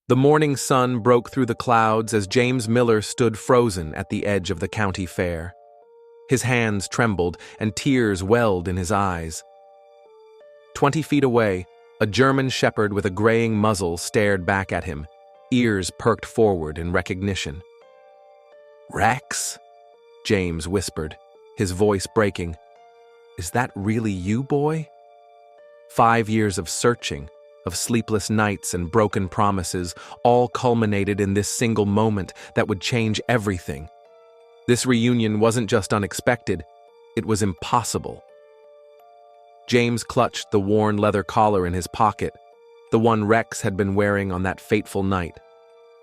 The morning sun broke through the clouds as James Miller stood frozen at the edge of the county fair. His hands trembled and tears welled in his eyes. 20 feet away, a German shepherd with a graying muzzle stared back at him, ears perked forward in recognition. "Rex?" James whispered, his voice breaking. "Is that really you, boy?" 5 years of searching, of sleepless nights and broken promises, all culminated in this single moment that would change everything. This reunion wasn't just unexpected, it was impossible. James clutched the worn leather collar in his pocket, the one Rex had been wearing on that fateful night.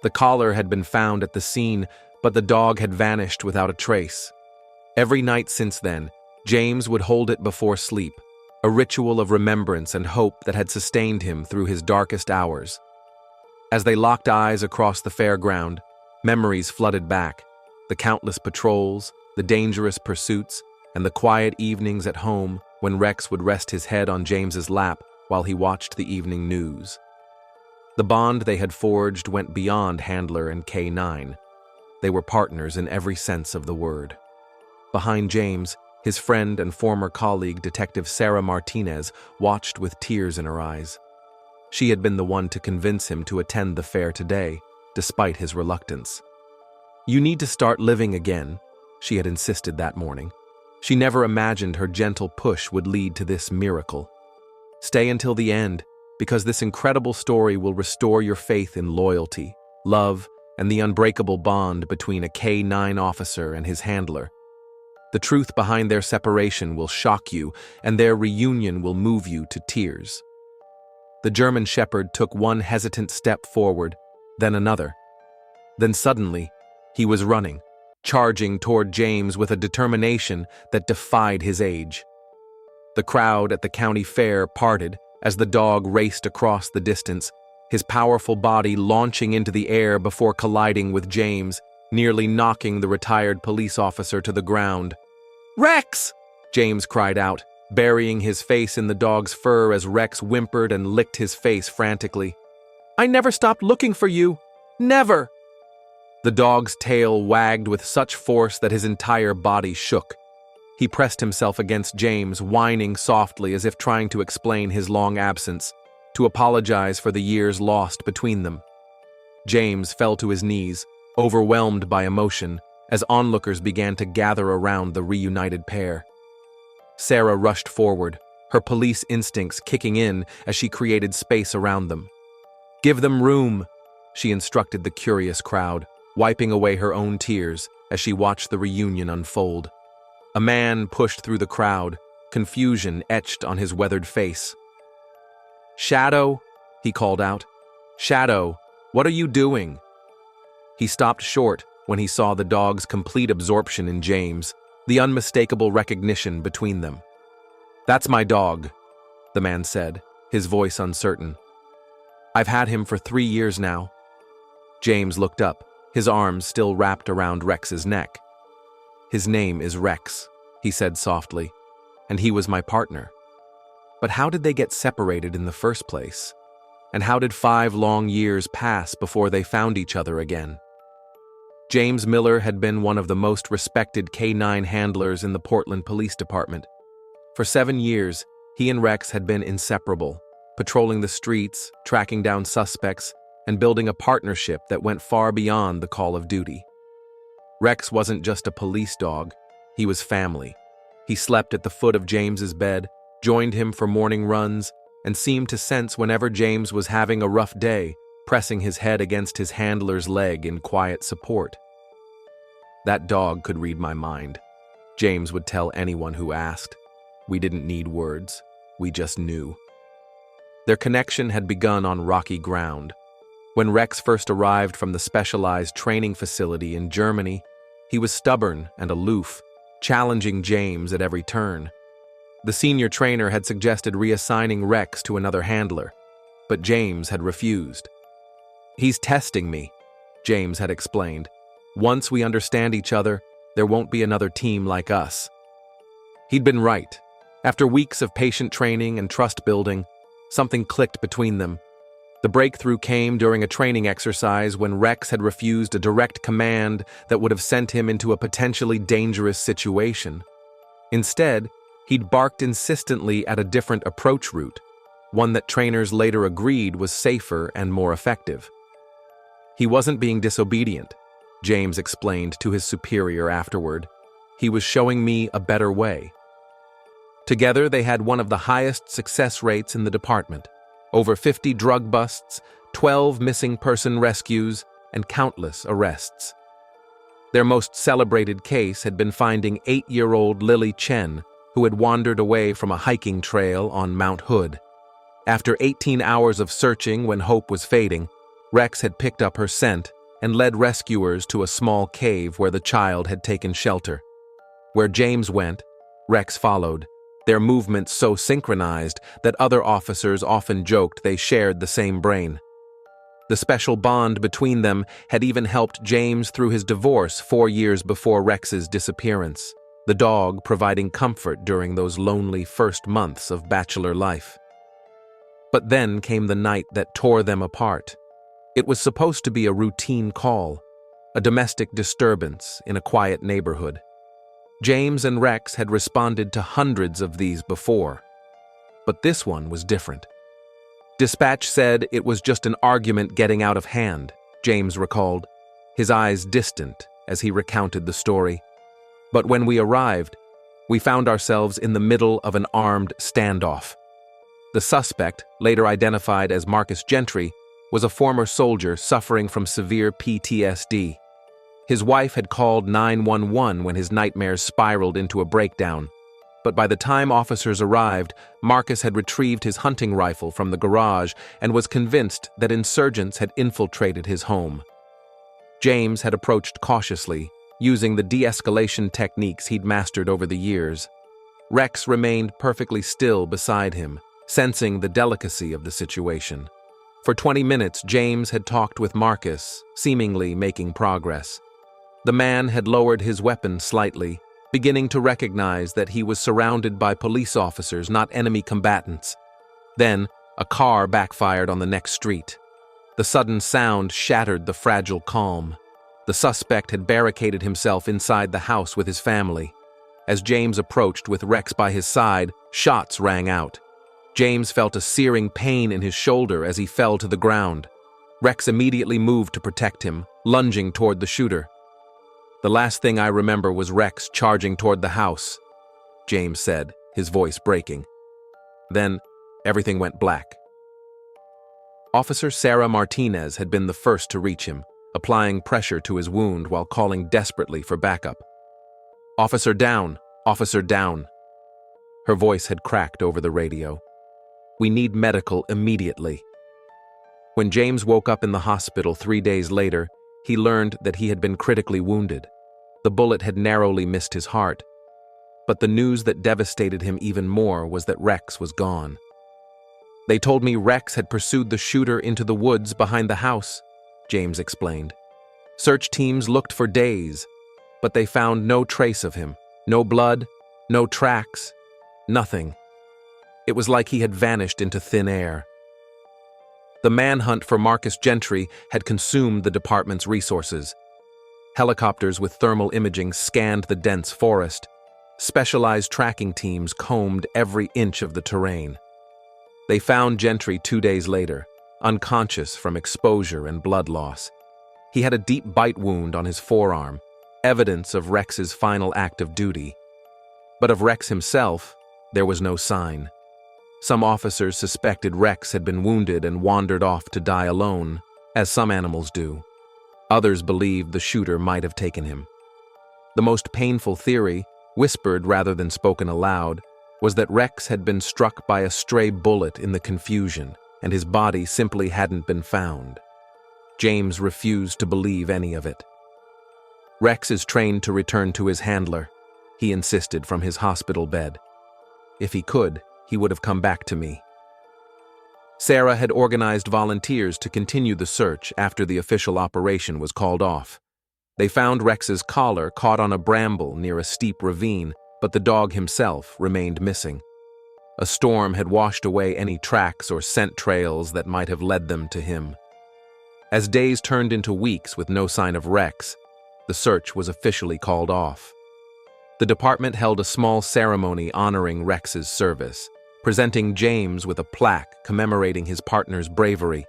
The collar had been found at the scene, but the dog had vanished without a trace. Every night since then, James would hold it before sleep, a ritual of remembrance and hope that had sustained him through his darkest hours. As they locked eyes across the fairground, memories flooded back, the countless patrols, the dangerous pursuits, and the quiet evenings at home when Rex would rest his head on James's lap while he watched the evening news. The bond they had forged went beyond handler and K9. They were partners in every sense of the word. Behind James, his friend and former colleague, Detective Sarah Martinez, watched with tears in her eyes. She had been the one to convince him to attend the fair today, despite his reluctance. "You need to start living again," she had insisted that morning. She never imagined her gentle push would lead to this miracle. "Stay until the end, because this incredible story will restore your faith in loyalty, love, and the unbreakable bond between a K9 officer and his handler. The truth behind their separation will shock you, and their reunion will move you to tears." The German shepherd took one hesitant step forward, then another. Then suddenly, he was running, charging toward James with a determination that defied his age. The crowd at the county fair parted as the dog raced across the distance, his powerful body launching into the air before colliding with James, nearly knocking the retired police officer to the ground. "Rex!" James cried out, burying his face in the dog's fur as Rex whimpered and licked his face frantically. "I never stopped looking for you. Never!" The dog's tail wagged with such force that his entire body shook. He pressed himself against James, whining softly as if trying to explain his long absence, to apologize for the years lost between them. James fell to his knees, overwhelmed by emotion, as onlookers began to gather around the reunited pair. Sarah rushed forward, her police instincts kicking in as she created space around them. "Give them room," she instructed the curious crowd, wiping away her own tears as she watched the reunion unfold. A man pushed through the crowd, confusion etched on his weathered face. "Shadow," he called out. "Shadow, what are you doing?" He stopped short when he saw the dog's complete absorption in James, the unmistakable recognition between them. "That's my dog," the man said, his voice uncertain. "I've had him for 3 years now." James looked up, his arms still wrapped around Rex's neck. "His name is Rex," he said softly, "and he was my partner. But how did they get separated in the first place? And how did 5 long years pass before they found each other again?" James Miller had been one of the most respected K9 handlers in the Portland Police Department. For 7 years, he and Rex had been inseparable, patrolling the streets, tracking down suspects, and building a partnership that went far beyond the call of duty. Rex wasn't just a police dog, he was family. He slept at the foot of James's bed, joined him for morning runs, and seemed to sense whenever James was having a rough day, pressing his head against his handler's leg in quiet support. "That dog could read my mind," James would tell anyone who asked. "We didn't need words, we just knew." Their connection had begun on rocky ground. When Rex first arrived from the specialized training facility in Germany, he was stubborn and aloof, challenging James at every turn. The senior trainer had suggested reassigning Rex to another handler, but James had refused. "He's testing me," James had explained. "Once we understand each other, there won't be another team like us." He'd been right. After weeks of patient training and trust building, something clicked between them. The breakthrough came during a training exercise when Rex had refused a direct command that would have sent him into a potentially dangerous situation. Instead, he'd barked insistently at a different approach route, one that trainers later agreed was safer and more effective. He wasn't being disobedient, James explained to his superior afterward. He was showing me a better way. Together, they had one of the highest success rates in the department. Over 50 drug busts, 12 missing person rescues, and countless arrests. Their most celebrated case had been finding 8-year-old Lily Chen, who had wandered away from a hiking trail on Mount Hood. After 18 hours of searching when hope was fading, Rex had picked up her scent and led rescuers to a small cave where the child had taken shelter. Where James went, Rex followed, their movements so synchronized that other officers often joked they shared the same brain. The special bond between them had even helped James through his divorce 4 years before Rex's disappearance, the dog providing comfort during those lonely first months of bachelor life. But then came the night that tore them apart. It was supposed to be a routine call, a domestic disturbance in a quiet neighborhood. James and Rex had responded to hundreds of these before, but this one was different. Dispatch said it was just an argument getting out of hand, James recalled, his eyes distant as he recounted the story. But when we arrived, we found ourselves in the middle of an armed standoff. The suspect, later identified as Marcus Gentry, was a former soldier suffering from severe PTSD. His wife had called 911 when his nightmares spiraled into a breakdown. But by the time officers arrived, Marcus had retrieved his hunting rifle from the garage and was convinced that insurgents had infiltrated his home. James had approached cautiously, using the de-escalation techniques he'd mastered over the years. Rex remained perfectly still beside him, sensing the delicacy of the situation. For 20 minutes, James had talked with Marcus, seemingly making progress. The man had lowered his weapon slightly, beginning to recognize that he was surrounded by police officers, not enemy combatants. Then, a car backfired on the next street. The sudden sound shattered the fragile calm. The suspect had barricaded himself inside the house with his family. As James approached with Rex by his side, shots rang out. James felt a searing pain in his shoulder as he fell to the ground. Rex immediately moved to protect him, lunging toward the shooter. "The last thing I remember was Rex charging toward the house," James said, his voice breaking. Then, everything went black. Officer Sarah Martinez had been the first to reach him, applying pressure to his wound while calling desperately for backup. "Officer down! Officer down!" Her voice had cracked over the radio. "We need medical immediately." When James woke up in the hospital 3 days later, he learned that he had been critically wounded. The bullet had narrowly missed his heart. But the news that devastated him even more was that Rex was gone. "They told me Rex had pursued the shooter into the woods behind the house," James explained. "Search teams looked for days, but they found no trace of him. No blood, no tracks, nothing. It was like he had vanished into thin air." The manhunt for Marcus Gentry had consumed the department's resources. Helicopters with thermal imaging scanned the dense forest. Specialized tracking teams combed every inch of the terrain. They found Gentry 2 days later, unconscious from exposure and blood loss. He had a deep bite wound on his forearm, evidence of Rex's final act of duty. But of Rex himself, there was no sign. Some officers suspected Rex had been wounded and wandered off to die alone, as some animals do. Others believed the shooter might have taken him. The most painful theory, whispered rather than spoken aloud, was that Rex had been struck by a stray bullet in the confusion, and his body simply hadn't been found. James refused to believe any of it. "Rex is trained to return to his handler," he insisted from his hospital bed. "If he could, he would have come back to me." Sarah had organized volunteers to continue the search after the official operation was called off. They found Rex's collar caught on a bramble near a steep ravine, but the dog himself remained missing. A storm had washed away any tracks or scent trails that might have led them to him. As days turned into weeks with no sign of Rex, the search was officially called off. The department held a small ceremony honoring Rex's service, presenting James with a plaque commemorating his partner's bravery.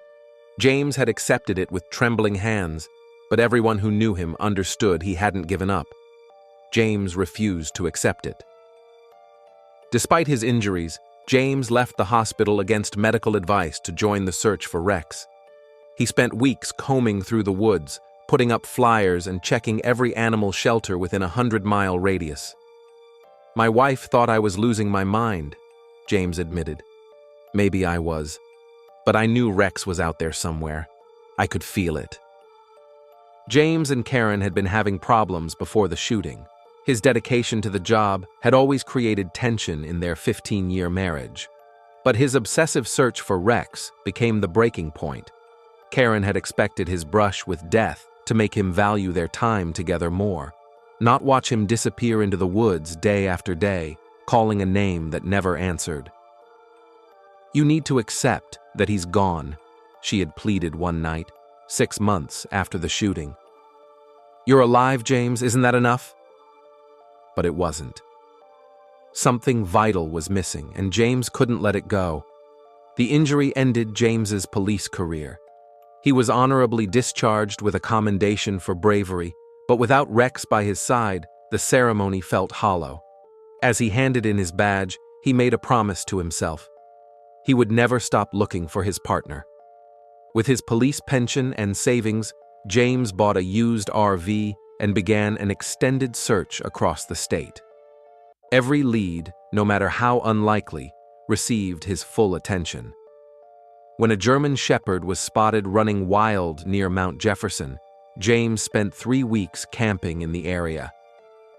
James had accepted it with trembling hands, but everyone who knew him understood he hadn't given up. James refused to accept it. Despite his injuries, James left the hospital against medical advice to join the search for Rex. He spent weeks combing through the woods, putting up flyers and checking every animal shelter within a 100-mile radius. "My wife thought I was losing my mind," James admitted. "Maybe I was. But I knew Rex was out there somewhere. I could feel it." James and Karen had been having problems before the shooting. His dedication to the job had always created tension in their 15-year marriage. But his obsessive search for Rex became the breaking point. Karen had expected his brush with death to make him value their time together more, not watch him disappear into the woods day after day, calling a name that never answered. "You need to accept that he's gone," she had pleaded one night, 6 months after the shooting. "You're alive, James, isn't that enough?" But it wasn't. Something vital was missing, and James couldn't let it go. The injury ended James's police career. He was honorably discharged with a commendation for bravery, but without Rex by his side, the ceremony felt hollow. As he handed in his badge, he made a promise to himself. He would never stop looking for his partner. With his police pension and savings, James bought a used RV and began an extended search across the state. Every lead, no matter how unlikely, received his full attention. When a German Shepherd was spotted running wild near Mount Jefferson, James spent 3 weeks camping in the area.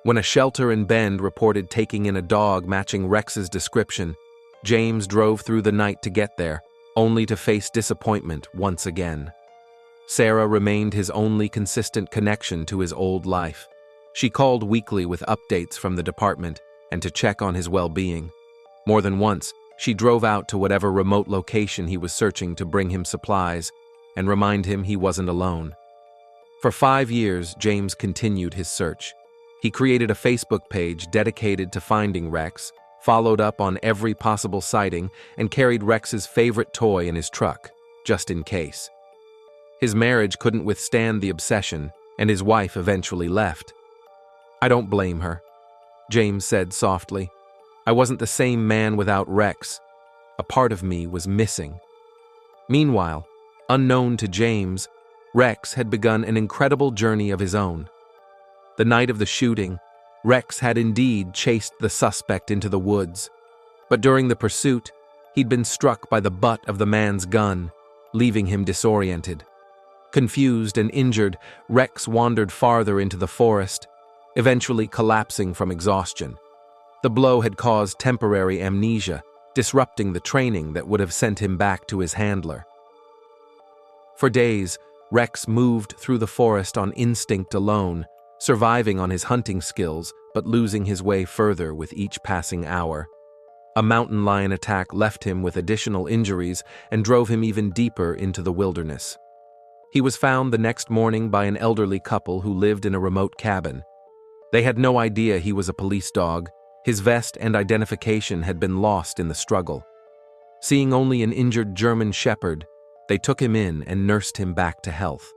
When a shelter in Bend reported taking in a dog matching Rex's description, James drove through the night to get there, only to face disappointment once again. Sarah remained his only consistent connection to his old life. She called weekly with updates from the department and to check on his well-being. More than once, she drove out to whatever remote location he was searching to bring him supplies and remind him he wasn't alone. For 5 years, James continued his search. He created a Facebook page dedicated to finding Rex, followed up on every possible sighting, and carried Rex's favorite toy in his truck, just in case. His marriage couldn't withstand the obsession, and his wife eventually left. "I don't blame her," James said softly. "I wasn't the same man without Rex. A part of me was missing." Meanwhile, unknown to James, Rex had begun an incredible journey of his own. The night of the shooting, Rex had indeed chased the suspect into the woods, but during the pursuit, he'd been struck by the butt of the man's gun, leaving him disoriented. Confused and injured, Rex wandered farther into the forest, eventually collapsing from exhaustion. The blow had caused temporary amnesia, disrupting the training that would have sent him back to his handler. For days, Rex moved through the forest on instinct alone, surviving on his hunting skills but losing his way further with each passing hour. A mountain lion attack left him with additional injuries and drove him even deeper into the wilderness. He was found the next morning by an elderly couple who lived in a remote cabin. They had no idea he was a police dog. His vest and identification had been lost in the struggle. Seeing only an injured German Shepherd, they took him in and nursed him back to health.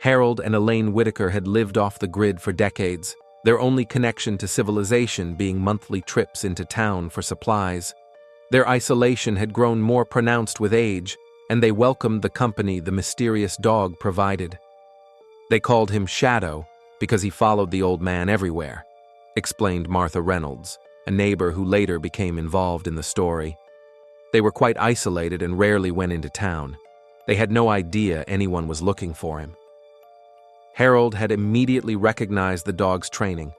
Harold and Elaine Whitaker had lived off the grid for decades, their only connection to civilization being monthly trips into town for supplies. Their isolation had grown more pronounced with age, and they welcomed the company the mysterious dog provided. They called him Shadow because he followed the old man everywhere, explained Martha Reynolds, a neighbor who later became involved in the story. They were quite isolated and rarely went into town. They had no idea anyone was looking for him. Harold had immediately recognized the dog's training.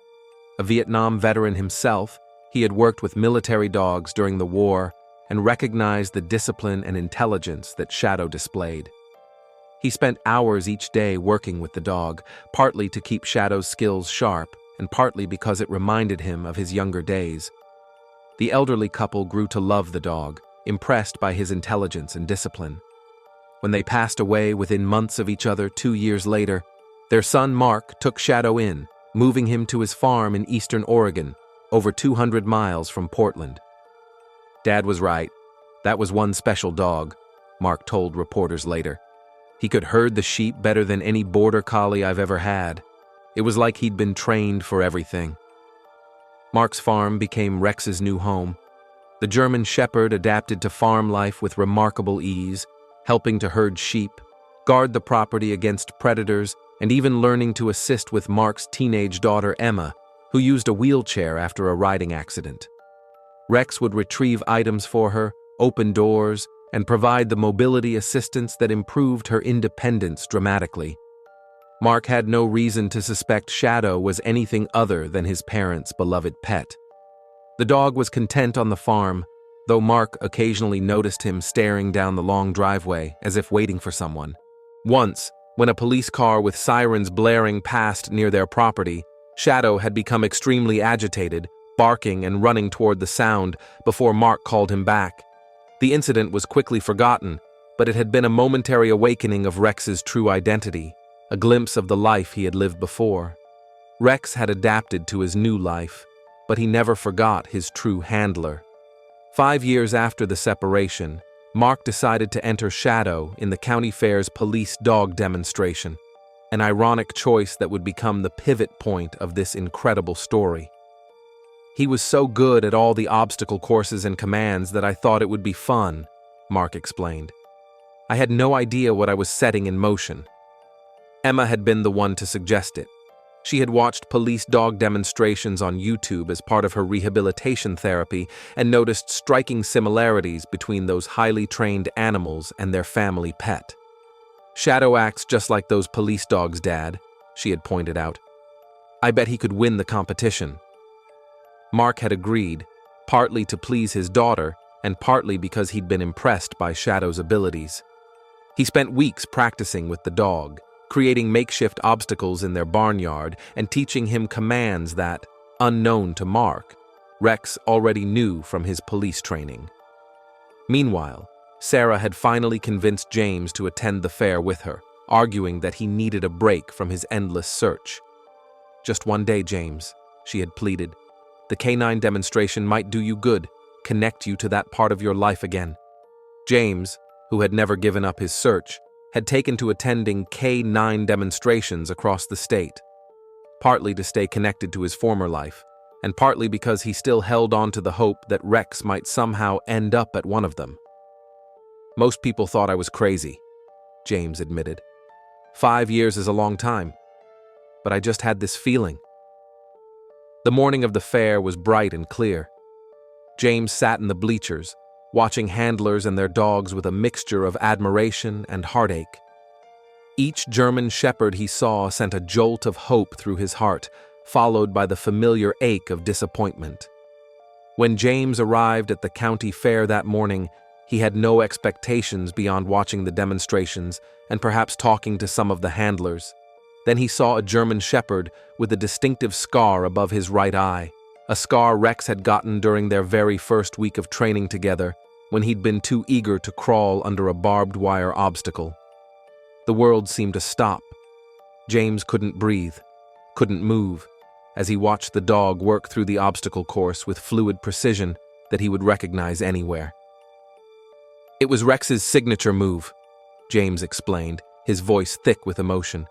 A Vietnam veteran himself, he had worked with military dogs during the war and recognized the discipline and intelligence that Shadow displayed. He spent hours each day working with the dog, partly to keep Shadow's skills sharp and partly because it reminded him of his younger days. The elderly couple grew to love the dog, impressed by his intelligence and discipline. When they passed away within months of each other 2 years later, their son Mark took Shadow in, moving him to his farm in eastern Oregon, over 200 miles from Portland. "Dad was right. That was one special dog," Mark told reporters later. "He could herd the sheep better than any border collie I've ever had. It was like he'd been trained for everything." Mark's farm became Rex's new home. The German Shepherd adapted to farm life with remarkable ease, helping to herd sheep, guard the property against predators, and even learning to assist with Mark's teenage daughter Emma, who used a wheelchair after a riding accident. Rex would retrieve items for her, open doors, and provide the mobility assistance that improved her independence dramatically. Mark had no reason to suspect Shadow was anything other than his parents' beloved pet. The dog was content on the farm, though Mark occasionally noticed him staring down the long driveway as if waiting for someone. Once, when a police car with sirens blaring passed near their property, Shadow had become extremely agitated, barking and running toward the sound before Mark called him back. The incident was quickly forgotten, but it had been a momentary awakening of Rex's true identity, a glimpse of the life he had lived before. Rex had adapted to his new life, but he never forgot his true handler. 5 years after the separation, Mark decided to enter Shadow in the county fair's police dog demonstration, an ironic choice that would become the pivot point of this incredible story. "He was so good at all the obstacle courses and commands that I thought it would be fun," Mark explained. "I had no idea what I was setting in motion." Emma had been the one to suggest it. She had watched police dog demonstrations on YouTube as part of her rehabilitation therapy and noticed striking similarities between those highly trained animals and their family pet. "Shadow acts just like those police dogs, Dad," she had pointed out. "I bet he could win the competition." Mark had agreed, partly to please his daughter and partly because he'd been impressed by Shadow's abilities. He spent weeks practicing with the dog, creating makeshift obstacles in their barnyard and teaching him commands that, unknown to Mark, Rex already knew from his police training. Meanwhile, Sarah had finally convinced James to attend the fair with her, arguing that he needed a break from his endless search. "Just one day, James," she had pleaded. "The canine demonstration might do you good, connect you to that part of your life again." James, who had never given up his search, had taken to attending K9 demonstrations across the state, partly to stay connected to his former life, and partly because he still held on to the hope that Rex might somehow end up at one of them. "Most people thought I was crazy," James admitted. 5 years is a long time, but I just had this feeling." The morning of the fair was bright and clear. James sat in the bleachers, watching handlers and their dogs with a mixture of admiration and heartache. Each German Shepherd he saw sent a jolt of hope through his heart, followed by the familiar ache of disappointment. When James arrived at the county fair that morning, he had no expectations beyond watching the demonstrations and perhaps talking to some of the handlers. Then he saw a German Shepherd with a distinctive scar above his right eye, a scar Rex had gotten during their very first week of training together, when he'd been too eager to crawl under a barbed wire obstacle. The world seemed to stop. James couldn't breathe, couldn't move, as he watched the dog work through the obstacle course with fluid precision that he would recognize anywhere. "It was Rex's signature move," James explained, his voice thick with emotion.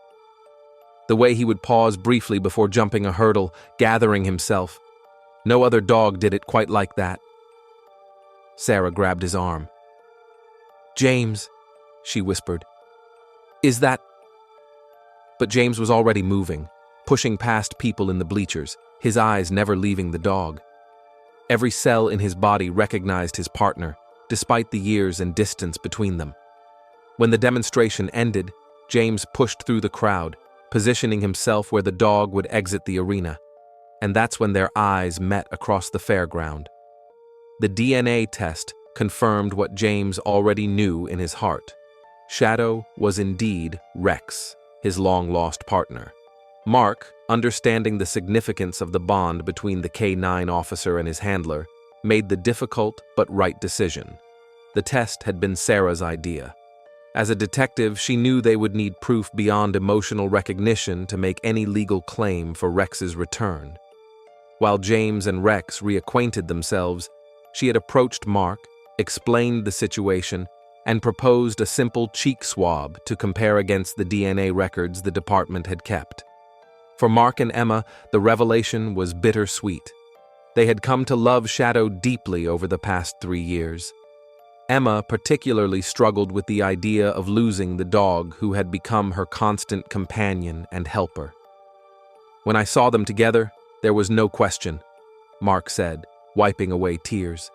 "The way he would pause briefly before jumping a hurdle, gathering himself. No other dog did it quite like that." Sarah grabbed his arm. "James," she whispered, "is that—" But James was already moving, pushing past people in the bleachers, his eyes never leaving the dog. Every cell in his body recognized his partner, despite the years and distance between them. When the demonstration ended, James pushed through the crowd, positioning himself where the dog would exit the arena. And that's when their eyes met across the fairground. The DNA test confirmed what James already knew in his heart. Shadow was indeed Rex, his long-lost partner. Mark, understanding the significance of the bond between the K9 officer and his handler, made the difficult but right decision. The test had been Sarah's idea. As a detective, she knew they would need proof beyond emotional recognition to make any legal claim for Rex's return. While James and Rex reacquainted themselves, she had approached Mark, explained the situation, and proposed a simple cheek swab to compare against the DNA records the department had kept. For Mark and Emma, the revelation was bittersweet. They had come to love Shadow deeply over the past 3 years. Emma particularly struggled with the idea of losing the dog who had become her constant companion and helper. "When I saw them together, there was no question," Mark said, wiping away tears.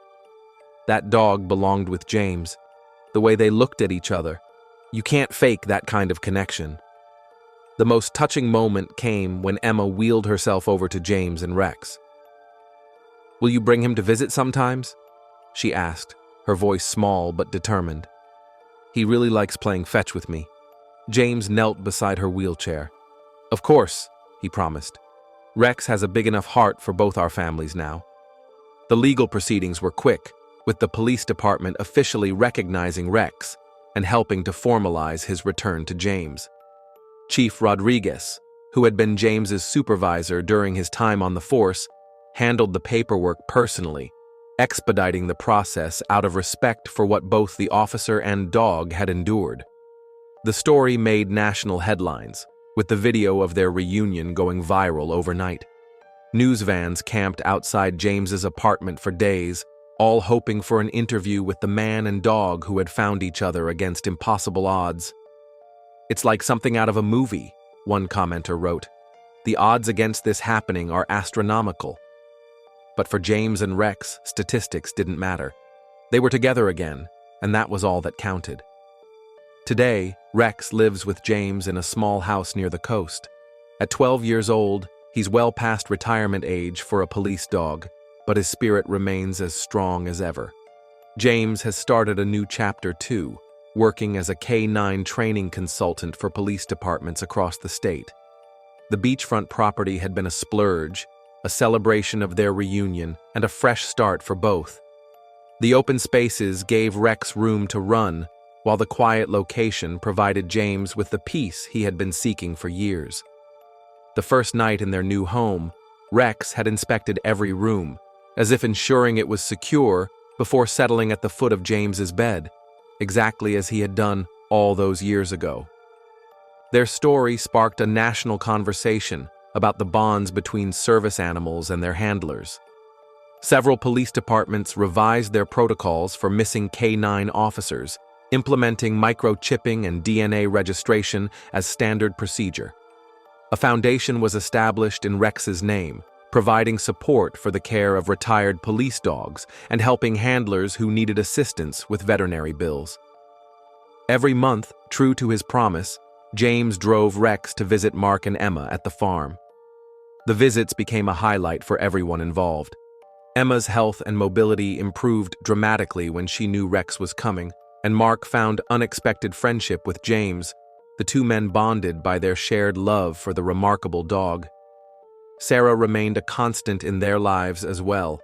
"That dog belonged with James. The way they looked at each other. You can't fake that kind of connection." The most touching moment came when Emma wheeled herself over to James and Rex. "Will you bring him to visit sometimes?" she asked, her voice small but determined. "He really likes playing fetch with me." James knelt beside her wheelchair. "Of course," he promised. "Rex has a big enough heart for both our families now." The legal proceedings were quick, with the police department officially recognizing Rex and helping to formalize his return to James. Chief Rodriguez, who had been James's supervisor during his time on the force, handled the paperwork personally, expediting the process out of respect for what both the officer and dog had endured. The story made national headlines, with the video of their reunion going viral overnight. News vans camped outside James's apartment for days, all hoping for an interview with the man and dog who had found each other against impossible odds. "It's like something out of a movie," one commenter wrote. "The odds against this happening are astronomical." But for James and Rex, statistics didn't matter. They were together again, and that was all that counted. Today, Rex lives with James in a small house near the coast. At 12 years old, he's well past retirement age for a police dog, but his spirit remains as strong as ever. James has started a new chapter too, working as a K-9 training consultant for police departments across the state. The beachfront property had been a splurge, a celebration of their reunion, and a fresh start for both. The open spaces gave Rex room to run, while the quiet location provided James with the peace he had been seeking for years. The first night in their new home, Rex had inspected every room, as if ensuring it was secure before settling at the foot of James's bed, exactly as he had done all those years ago. Their story sparked a national conversation about the bonds between service animals and their handlers. Several police departments revised their protocols for missing K-9 officers, implementing microchipping and DNA registration as standard procedure. A foundation was established in Rex's name, providing support for the care of retired police dogs and helping handlers who needed assistance with veterinary bills. Every month, true to his promise, James drove Rex to visit Mark and Emma at the farm. The visits became a highlight for everyone involved. Emma's health and mobility improved dramatically when she knew Rex was coming, and Mark found unexpected friendship with James. The two men bonded by their shared love for the remarkable dog. Sarah remained a constant in their lives as well.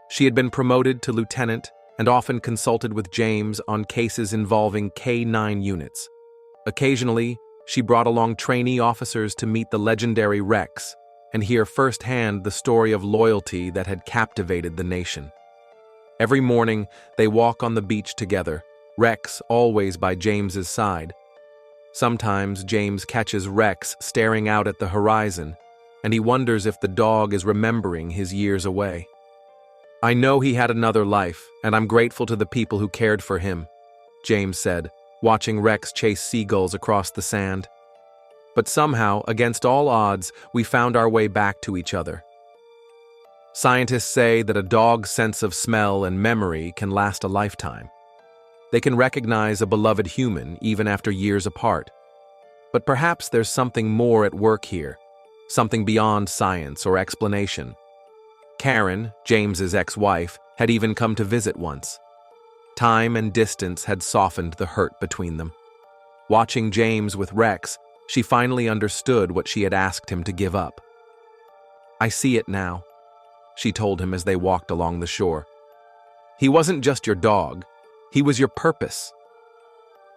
She had been promoted to lieutenant and often consulted with James on cases involving K-9 units. Occasionally, she brought along trainee officers to meet the legendary Rex and hear firsthand the story of loyalty that had captivated the nation. Every morning, they walk on the beach together, Rex always by James's side. Sometimes James catches Rex staring out at the horizon, and he wonders if the dog is remembering his years away. "I know he had another life, and I'm grateful to the people who cared for him," James said, watching Rex chase seagulls across the sand. "But somehow, against all odds, we found our way back to each other." Scientists say that a dog's sense of smell and memory can last a lifetime. They can recognize a beloved human even after years apart. But perhaps there's something more at work here, something beyond science or explanation. Karen, James's ex-wife, had even come to visit once. Time and distance had softened the hurt between them. Watching James with Rex, she finally understood what she had asked him to give up. "I see it now," she told him as they walked along the shore. He wasn't just your dog, he was your purpose.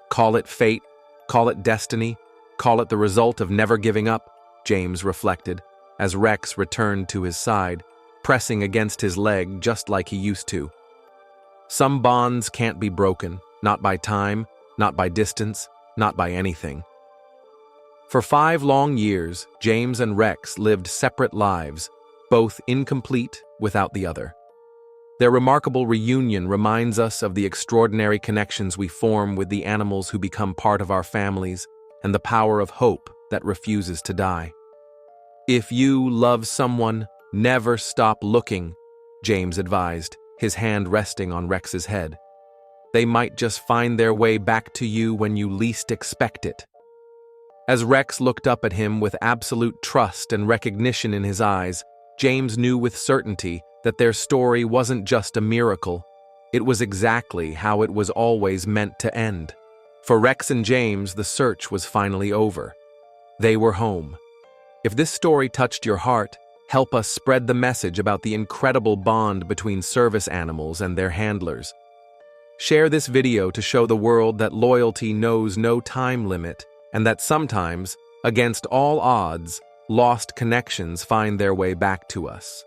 Call it fate, call it destiny, call it the result of never giving up, James reflected, as Rex returned to his side, pressing against his leg just like he used to. Some bonds can't be broken, not by time, not by distance, not by anything. For 5 long years, James and Rex lived separate lives, both incomplete without the other. Their remarkable reunion reminds us of the extraordinary connections we form with the animals who become part of our families and the power of hope that refuses to die. If you love someone, never stop looking, James advised, his hand resting on Rex's head. They might just find their way back to you when you least expect it. As Rex looked up at him with absolute trust and recognition in his eyes, James knew with certainty that their story wasn't just a miracle. It was exactly how it was always meant to end. For Rex and James, the search was finally over. They were home. If this story touched your heart, help us spread the message about the incredible bond between service animals and their handlers. Share this video to show the world that loyalty knows no time limit and that sometimes, against all odds, lost connections find their way back to us.